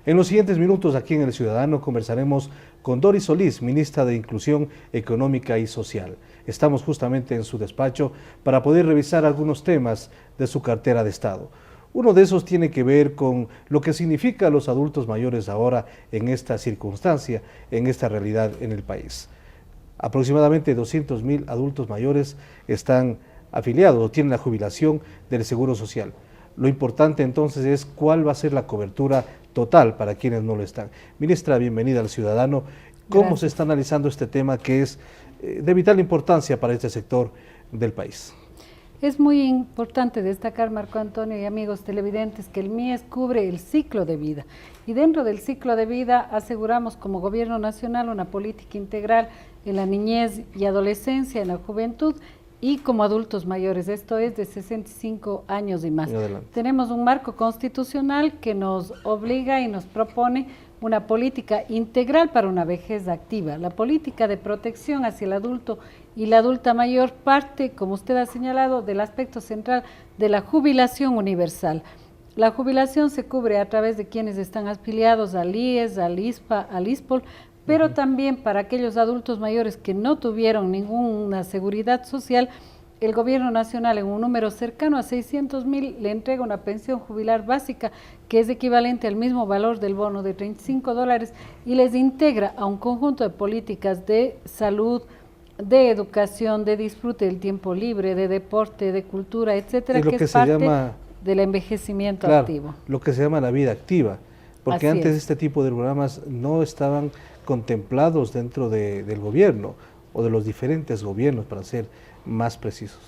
En los siguientes minutos aquí en El Ciudadano conversaremos con Doris Solís, ministra de Inclusión Económica y Social. Estamos justamente en su despacho para poder revisar algunos temas de su cartera de Estado. Uno de esos tiene que ver con lo que significa los adultos mayores ahora en esta circunstancia, en esta realidad en el país. Aproximadamente 200.000 adultos mayores están afiliados o tienen la jubilación del Seguro Social. Lo importante entonces es cuál va a ser la cobertura total para quienes no lo están. Ministra, bienvenida al Ciudadano. ¿Cómo Gracias. se está analizando este tema que es de vital importancia para este sector del país? Es muy importante destacar, Marco Antonio y amigos televidentes, que el MIES cubre el ciclo de vida. Y dentro del ciclo de vida aseguramos como Gobierno Nacional una política integral en la niñez y adolescencia, en la juventud y como adultos mayores, esto es de 65 años y más. Adelante. Tenemos un marco constitucional que nos obliga y nos propone una política integral para una vejez activa. La política de protección hacia el adulto y la adulta mayor parte, como usted ha señalado, del aspecto central de la jubilación universal. La jubilación se cubre a través de quienes están afiliados al IES, al ISPA, al ISPOL, pero también para aquellos adultos mayores que no tuvieron ninguna seguridad social, el Gobierno Nacional en un número cercano a 600.000 le entrega una pensión jubilar básica que es equivalente al mismo valor del bono de $35 y les integra a un conjunto de políticas de salud, de educación, de disfrute del tiempo libre, de deporte, de cultura, etcétera, que es parte del envejecimiento activo. Lo que se llama la vida activa, porque Así antes es. este tipo de programas no estaban contemplados dentro del gobierno o de los diferentes gobiernos, para ser más precisos.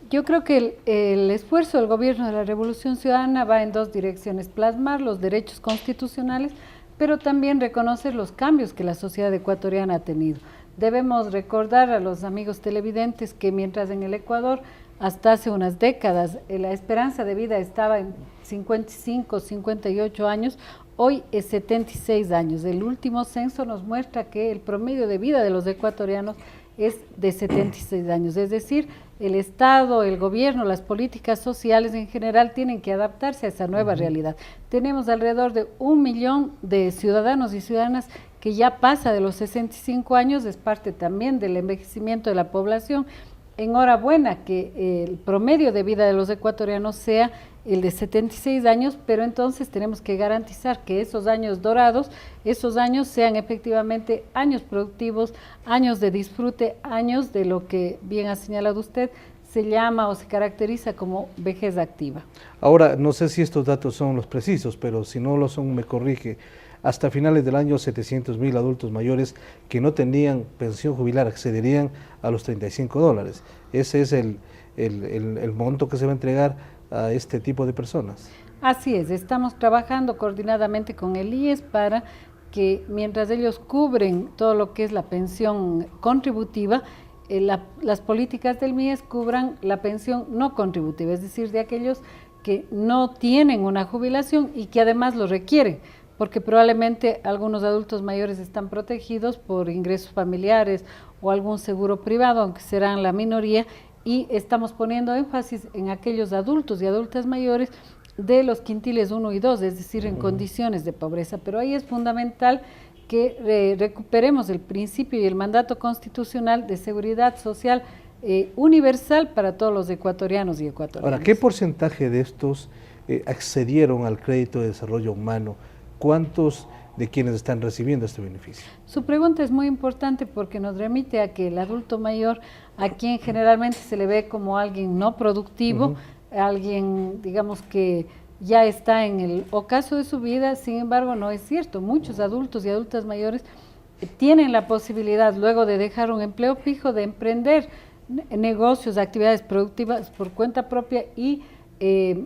Yo creo que el esfuerzo del Gobierno de la Revolución Ciudadana va en dos direcciones: plasmar los derechos constitucionales, pero también reconocer los cambios que la sociedad ecuatoriana ha tenido. Debemos recordar a los amigos televidentes que mientras en el Ecuador hasta hace unas décadas la esperanza de vida estaba en 55, 58 años, hoy es 76 años. El último censo nos muestra que el promedio de vida de los ecuatorianos es de 76 años, es decir, el Estado, el gobierno, las políticas sociales en general tienen que adaptarse a esa nueva realidad. Tenemos alrededor de 1 millón de ciudadanos y ciudadanas que ya pasa de los 65 años, es parte también del envejecimiento de la población. Enhorabuena que el promedio de vida de los ecuatorianos sea el de 76 años, pero entonces tenemos que garantizar que esos años dorados, esos años sean efectivamente años productivos, años de disfrute, años de lo que bien ha señalado usted, se llama o se caracteriza como vejez activa. Ahora, no sé si estos datos son los precisos, pero si no lo son, me corrige. Hasta finales del año, 700.000 adultos mayores que no tenían pensión jubilar accederían a los $35. Ese es el monto que se va a entregar a este tipo de personas. Así es, estamos trabajando coordinadamente con el IES para que mientras ellos cubren todo lo que es la pensión contributiva, las políticas del MIES cubran la pensión no contributiva, es decir, de aquellos que no tienen una jubilación y que además lo requieren, porque probablemente algunos adultos mayores están protegidos por ingresos familiares o algún seguro privado, aunque serán la minoría, y estamos poniendo énfasis en aquellos adultos y adultas mayores de los quintiles 1 y 2, es decir, en condiciones de pobreza. Pero ahí es fundamental que recuperemos el principio y el mandato constitucional de seguridad social universal para todos los ecuatorianos y ecuatorianas. Ahora, ¿qué porcentaje de estos accedieron al crédito de desarrollo humano? ¿Cuántos de quienes están recibiendo este beneficio? Su pregunta es muy importante porque nos remite a que el adulto mayor, a quien generalmente se le ve como alguien no productivo, alguien, digamos, que ya está en el ocaso de su vida, sin embargo no es cierto. Muchos adultos y adultas mayores tienen la posibilidad, luego de dejar un empleo fijo, de emprender negocios, actividades productivas por cuenta propia y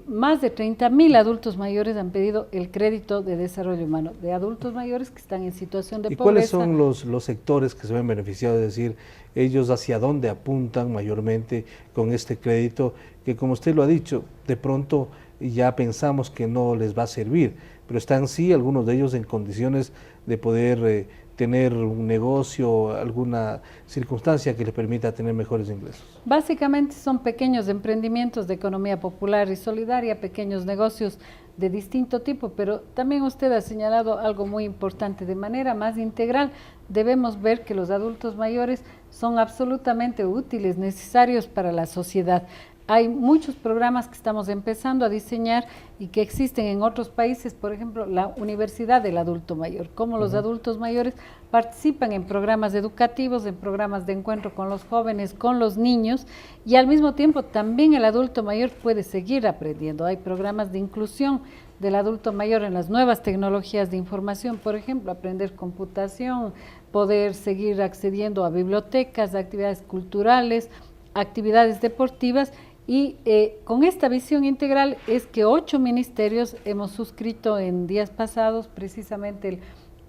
más de 30.000 adultos mayores han pedido el crédito de desarrollo humano, de adultos mayores que están en situación de ¿Y pobreza. cuáles son los sectores que se ven beneficiados? Es decir, ellos hacia dónde apuntan mayormente con este crédito, que como usted lo ha dicho, de pronto ya pensamos que no les va a servir, pero están sí algunos de ellos en condiciones de poder tener un negocio, alguna circunstancia que les permita tener mejores ingresos. Básicamente son pequeños emprendimientos de economía popular y solidaria, pequeños negocios de distinto tipo, pero también usted ha señalado algo muy importante. De manera más integral debemos ver que los adultos mayores son absolutamente útiles, necesarios para la sociedad. Hay muchos programas que estamos empezando a diseñar y que existen en otros países, por ejemplo, la Universidad del Adulto Mayor, cómo los adultos mayores participan en programas educativos, en programas de encuentro con los jóvenes, con los niños, y al mismo tiempo también el adulto mayor puede seguir aprendiendo. Hay programas de inclusión del adulto mayor en las nuevas tecnologías de información, por ejemplo, aprender computación, poder seguir accediendo a bibliotecas, a actividades culturales, actividades deportivas. Y con esta visión integral es que 8 ministerios hemos suscrito en días pasados, precisamente el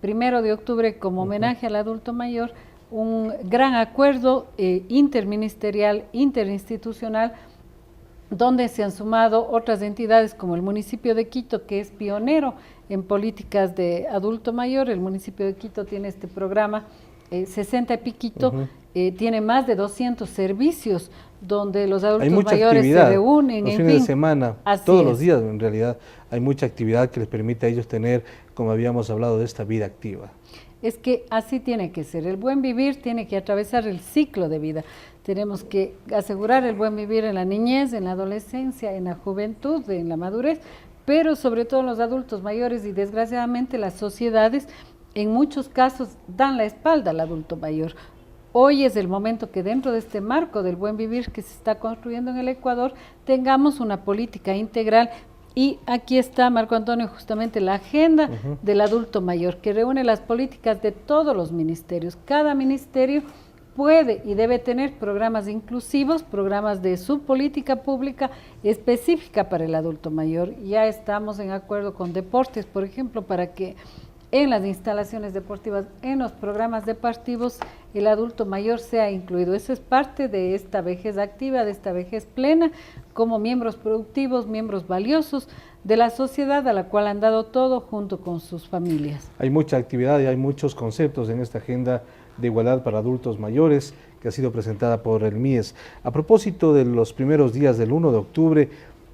1 de octubre, como homenaje al adulto mayor, un gran acuerdo interministerial, interinstitucional, donde se han sumado otras entidades como el municipio de Quito, que es pionero en políticas de adulto mayor. El municipio de Quito tiene este programa 60 y piquito, tiene más de 200 servicios donde los adultos mayores se reúnen. Los fines de semana, todos los días en realidad, hay mucha actividad que les permite a ellos tener, como habíamos hablado, de esta vida activa. Es que así tiene que ser. El buen vivir tiene que atravesar el ciclo de vida. Tenemos que asegurar el buen vivir en la niñez, en la adolescencia, en la juventud, en la madurez, pero sobre todo en los adultos mayores, y desgraciadamente las sociedades en muchos casos dan la espalda al adulto mayor. Hoy es el momento que dentro de este marco del buen vivir que se está construyendo en el Ecuador, tengamos una política integral. Y aquí está, Marco Antonio, justamente la agenda del adulto mayor, que reúne las políticas de todos los ministerios. Cada ministerio puede y debe tener programas inclusivos, programas de su política pública específica para el adulto mayor. Ya estamos en acuerdo con deportes, por ejemplo, para que en las instalaciones deportivas, en los programas deportivos, el adulto mayor sea incluido. Eso es parte de esta vejez activa, de esta vejez plena, como miembros productivos, miembros valiosos de la sociedad a la cual han dado todo junto con sus familias. Hay mucha actividad y hay muchos conceptos en esta agenda de igualdad para adultos mayores que ha sido presentada por el MIES. A propósito de los primeros días del 1 de octubre,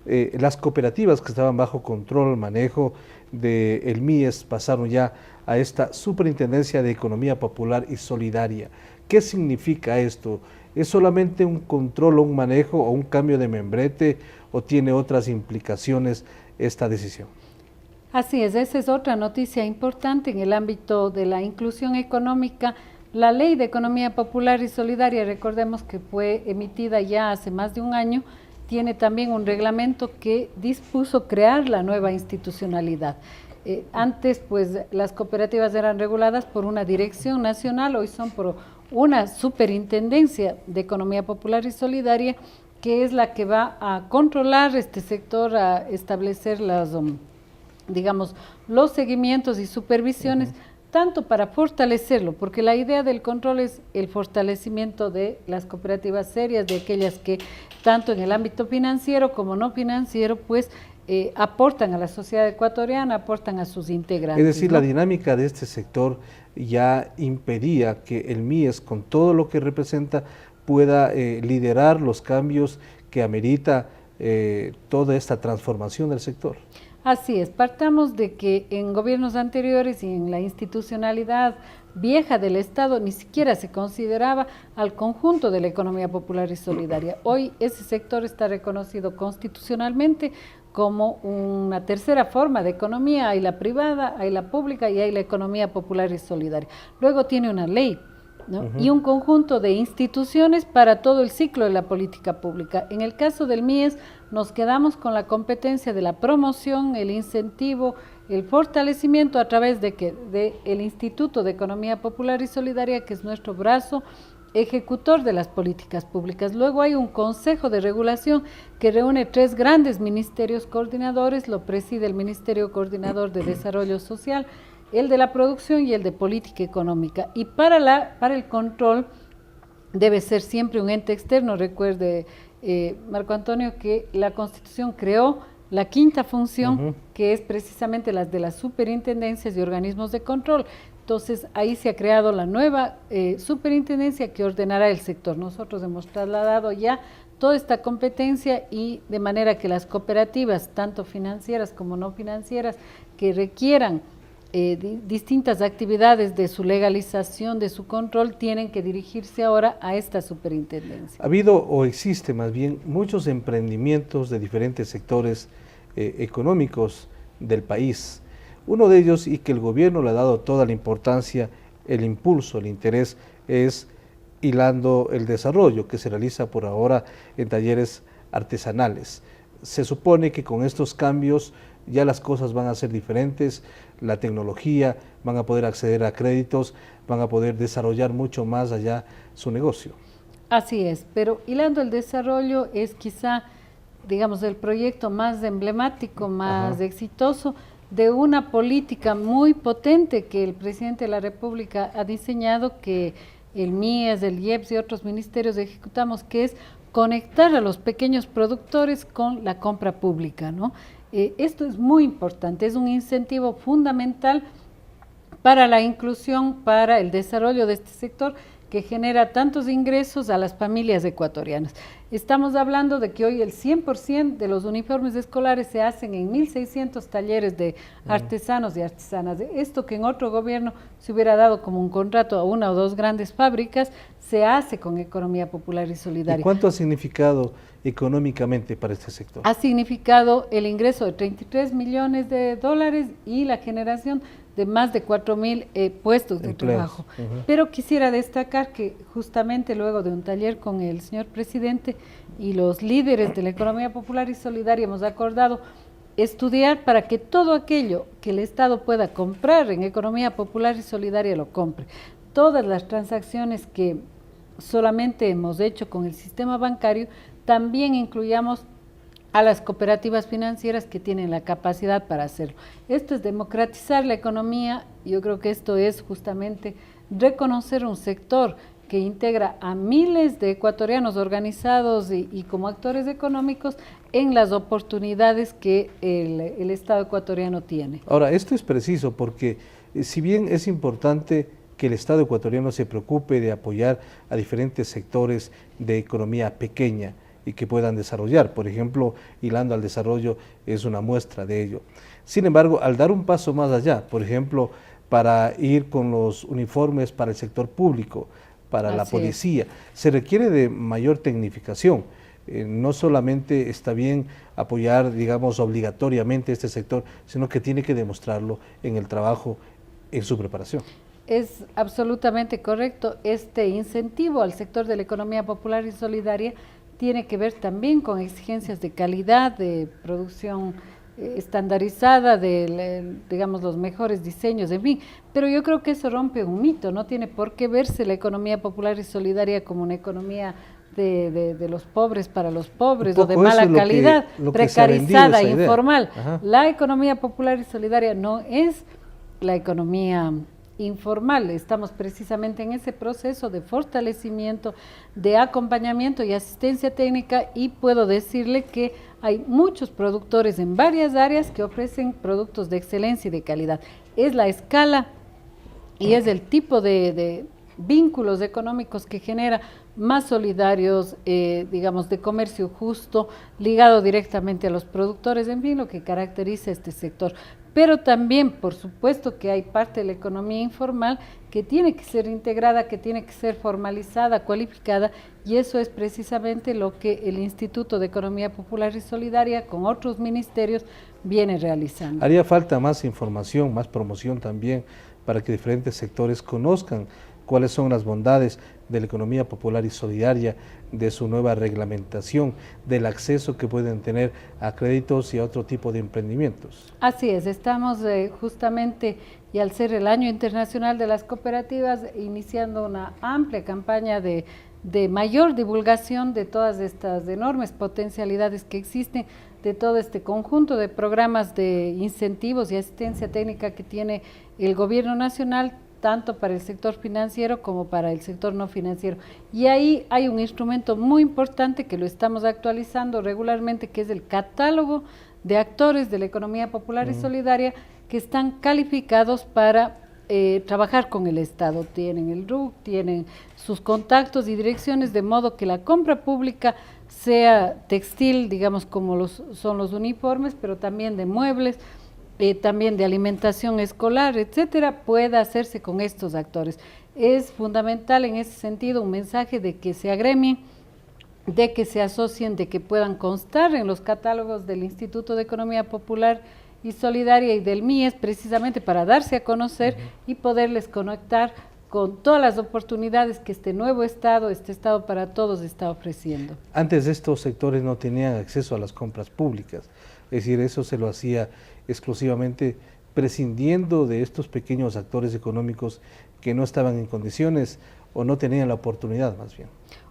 las cooperativas que estaban bajo control, manejo del MIES pasaron ya a esta Superintendencia de Economía Popular y Solidaria. ¿Qué significa esto? ¿Es solamente un control o un manejo o un cambio de membrete o tiene otras implicaciones esta decisión? Así es, esa es otra noticia importante en el ámbito de la inclusión económica. La Ley de Economía Popular y Solidaria, recordemos que fue emitida ya hace más de un año, tiene también un reglamento que dispuso crear la nueva institucionalidad. Antes, pues, las cooperativas eran reguladas por una dirección nacional, hoy son por una superintendencia de economía popular y solidaria, que es la que va a controlar este sector, a establecer las, digamos, los seguimientos y supervisiones, tanto para fortalecerlo, porque la idea del control es el fortalecimiento de las cooperativas serias, de aquellas que tanto en el ámbito financiero como no financiero, pues aportan a la sociedad ecuatoriana, aportan a sus integrantes. Es decir, ¿no? La dinámica de este sector ya impedía que el MIES, con todo lo que representa, pueda liderar los cambios que amerita toda esta transformación del sector. Así es, partamos de que en gobiernos anteriores y en la institucionalidad vieja del Estado ni siquiera se consideraba al conjunto de la economía popular y solidaria. Hoy ese sector está reconocido constitucionalmente como una tercera forma de economía. Hay la privada, hay la pública y hay la economía popular y solidaria. Luego tiene una ley, ¿no? Y un conjunto de instituciones para todo el ciclo de la política pública. En el caso del MIES nos quedamos con la competencia de la promoción, el incentivo, el fortalecimiento a través de el Instituto de Economía Popular y Solidaria, que es nuestro brazo ejecutor de las políticas públicas. Luego hay un consejo de regulación que reúne 3 grandes ministerios coordinadores, lo preside el Ministerio Coordinador de Desarrollo Social, el de la producción y el de política económica. Y para el control debe ser siempre un ente externo. Recuerde, Marco Antonio, que la Constitución creó la quinta función, que es precisamente las de las superintendencias y organismos de control. Entonces, ahí se ha creado la nueva superintendencia que ordenará el sector. Nosotros hemos trasladado ya toda esta competencia y de manera que las cooperativas, tanto financieras como no financieras, que requieran distintas actividades de su legalización, de su control, tienen que dirigirse ahora a esta superintendencia. Ha habido o existe más bien muchos emprendimientos de diferentes sectores económicos del país. Uno de ellos, y que el gobierno le ha dado toda la importancia, el impulso, el interés, es hilando el desarrollo que se realiza por ahora en talleres artesanales. Se supone que con estos cambios ya las cosas van a ser diferentes, la tecnología, van a poder acceder a créditos, van a poder desarrollar mucho más allá su negocio. Así es, pero hilando el desarrollo es quizá, digamos, el proyecto más emblemático, más exitoso de una política muy potente que el presidente de la República ha diseñado, que el MIES, el IEPS y otros ministerios ejecutamos, que es conectar a los pequeños productores con la compra pública, ¿no? Esto es muy importante, es un incentivo fundamental para la inclusión, para el desarrollo de este sector que genera tantos ingresos a las familias ecuatorianas. Estamos hablando de que hoy el 100% de los uniformes escolares se hacen en 1.600 talleres de artesanos y artesanas. Esto que en otro gobierno se hubiera dado como un contrato a una o dos grandes fábricas, se hace con economía popular y solidaria. ¿Y cuánto ha significado económicamente para este sector? Ha significado el ingreso de 33 millones de dólares y la generación de más de 4.000 puestos de trabajo. Pero quisiera destacar que justamente luego de un taller con el señor presidente y los líderes de la economía popular y solidaria hemos acordado estudiar para que todo aquello que el Estado pueda comprar en economía popular y solidaria lo compre. Todas las transacciones que solamente hemos hecho con el sistema bancario, también incluyamos a las cooperativas financieras que tienen la capacidad para hacerlo. Esto es democratizar la economía. Yo creo que esto es justamente reconocer un sector que integra a miles de ecuatorianos organizados y como actores económicos en las oportunidades que el Estado ecuatoriano tiene. Ahora, esto es preciso porque si bien es importante que el Estado ecuatoriano se preocupe de apoyar a diferentes sectores de economía pequeña y que puedan desarrollar, por ejemplo, hilando al desarrollo es una muestra de ello. Sin embargo, al dar un paso más allá, por ejemplo, para ir con los uniformes para el sector público, para la policía, se requiere de mayor tecnificación. No solamente está bien apoyar, digamos, obligatoriamente este sector, sino que tiene que demostrarlo en el trabajo, en su preparación. Es absolutamente correcto. Este incentivo al sector de la economía popular y solidaria tiene que ver también con exigencias de calidad, de producción estandarizada, de, digamos, los mejores diseños, en fin. Pero yo creo que eso rompe un mito. No tiene por qué verse la economía popular y solidaria como una economía de los pobres para los pobres o de mala calidad, precarizada, informal. La economía popular y solidaria no es la economía informal. Estamos precisamente en ese proceso de fortalecimiento, de acompañamiento y asistencia técnica, y puedo decirle que hay muchos productores en varias áreas que ofrecen productos de excelencia y de calidad. Es la escala y es el tipo de vínculos económicos que genera más solidarios, digamos, de comercio justo, ligado directamente a los productores, en fin, lo que caracteriza este sector. Pero también, por supuesto, que hay parte de la economía informal que tiene que ser integrada, que tiene que ser formalizada, cualificada, y eso es precisamente lo que el Instituto de Economía Popular y Solidaria, con otros ministerios, viene realizando. Haría falta más información, más promoción también, para que diferentes sectores conozcan cuáles son las bondades de la economía popular y solidaria, de su nueva reglamentación, del acceso que pueden tener a créditos y a otro tipo de emprendimientos. Así es, estamos justamente, y al ser el Año Internacional de las Cooperativas, iniciando una amplia campaña de mayor divulgación de todas estas enormes potencialidades que existen, de todo este conjunto de programas de incentivos y asistencia técnica que tiene el Gobierno Nacional, tanto para el sector financiero como para el sector no financiero. Y ahí hay un instrumento muy importante que lo estamos actualizando regularmente, que es el catálogo de actores de la economía popular y solidaria que están calificados para trabajar con el Estado. Tienen el RUC, tienen sus contactos y direcciones, de modo que la compra pública sea textil, digamos como son los uniformes, pero también de muebles, también de alimentación escolar, etcétera, pueda hacerse con estos actores. Es fundamental en ese sentido un mensaje de que se agremien, de que se asocien, de que puedan constar en los catálogos del Instituto de Economía Popular y Solidaria y del MIES, precisamente para darse a conocer y poderles conectar con todas las oportunidades que este nuevo Estado, este Estado para todos, está ofreciendo. Antes estos sectores no tenían acceso a las compras públicas, es decir, eso se lo hacía exclusivamente prescindiendo de estos pequeños actores económicos que no estaban en condiciones o no tenían la oportunidad más bien.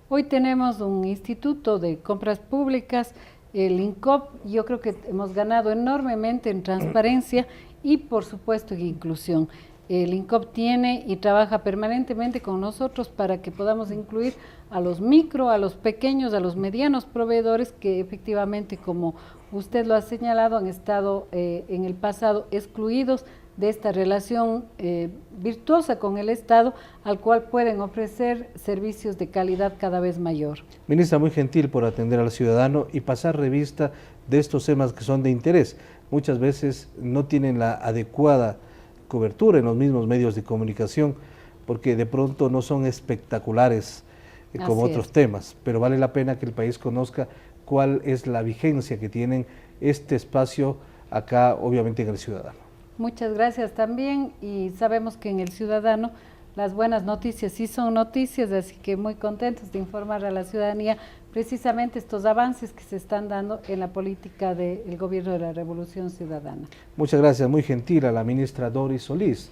Hoy tenemos un instituto de compras públicas, el INCOP. Yo creo que hemos ganado enormemente en transparencia y por supuesto en inclusión. El INCOP tiene y trabaja permanentemente con nosotros para que podamos incluir a los micro, a los pequeños, a los medianos proveedores que efectivamente, como usted lo ha señalado, han estado en el pasado excluidos de esta relación virtuosa con el Estado, al cual pueden ofrecer servicios de calidad cada vez mayor. Ministra, muy gentil por atender al ciudadano y pasar revista de estos temas que son de interés. Muchas veces no tienen la adecuada cobertura en los mismos medios de comunicación, porque de pronto no son espectaculares como otros temas, pero vale la pena que el país conozca cuál es la vigencia que tienen este espacio acá, obviamente en el ciudadano. Muchas gracias también, y sabemos que en el ciudadano las buenas noticias sí son noticias, así que muy contentos de informar a la ciudadanía precisamente estos avances que se están dando en la política del Gobierno de la Revolución Ciudadana. Muchas gracias, muy gentil a la ministra Doris Solís,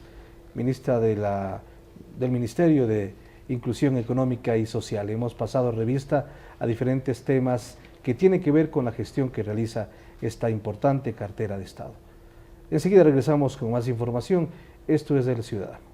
ministra del Ministerio de Inclusión Económica y Social. Hemos pasado revista a diferentes temas que tienen que ver con la gestión que realiza esta importante cartera de Estado. Enseguida regresamos con más información. Esto es El Ciudadano.